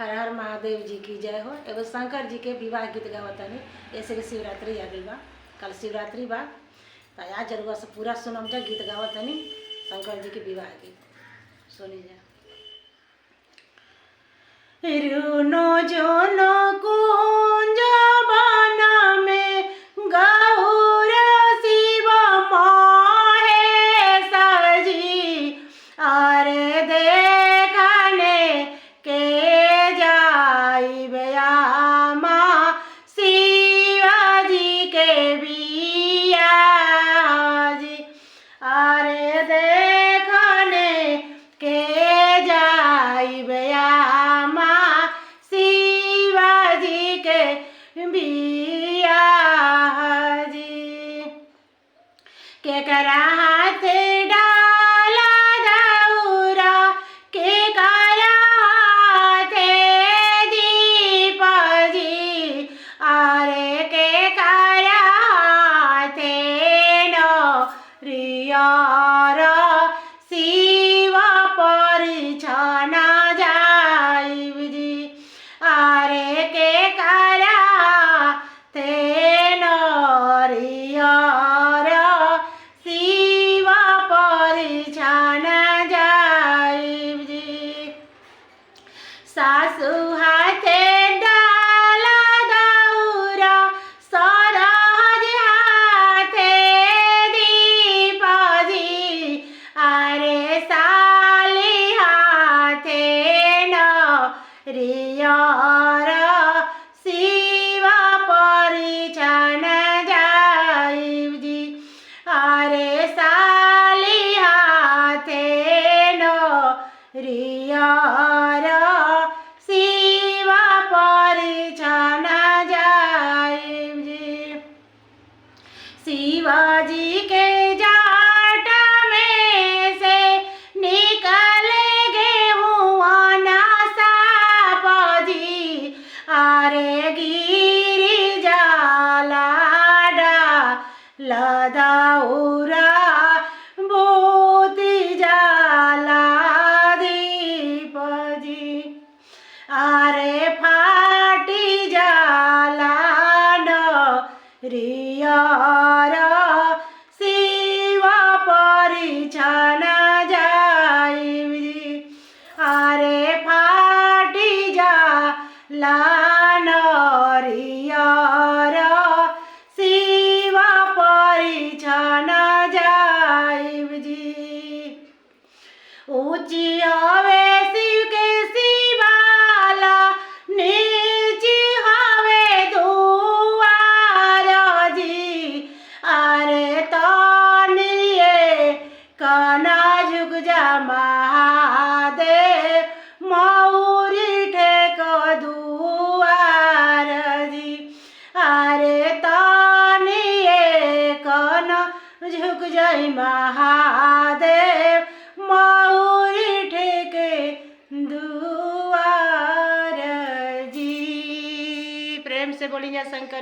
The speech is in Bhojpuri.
हर हर महादेव जी की जय हो। एगो शंकर जी के विवाह गीत गावतनी। ऐसे कि शिवरात्रि आ गई बा, कल शिवरात्रि बा, तो आज जरूर से पूरा सुनम जा गीत गावतनी शंकर जी के विवाह गीत सुनी जा। रुनो जोनो कुंज वन में गौर शिव महेश जी, अरे देखने के जाइबे आमा शिव जी के बिया जी, अरे देखने के जाइबे आमा शिव जी के बिया जी। केकरा हाथे डाला दौरा, केकरा हाथे दीप जी, अरे केकरा हाथे नरियर शिव परिछन जाइब जी, अरे केकरा हाथे नरियर शिव परिछन जाइब जी। सासु हाथे डाला दौरा, सरहज हाथे दीप जी, अरे साली हाथे नरियर शिव परिछन जाइब जी, अरे साली हाथे नरियर शिव परिछन जाइब जी। शिवाजी के जाट में से निकले गेहुआ साप जी, अरे गिरी जाला लदौरा बोती जाला दीप जी, अरे फाटी जाला नरियर शिव परिछन जाइब जी, अरे फाटी जाला नरियर शिव परिछन जाइब जी। ऊंची हवे शिव के शिवाला, नीची हवे दुआर जी, अरे तनिए कना झुक जा महादेव मौरी ठेक दुआर जी, अरे तनिए कना झुक जाई महादेव मौरी ठेके दुआर जी। प्रेम से बोली जा शंकर।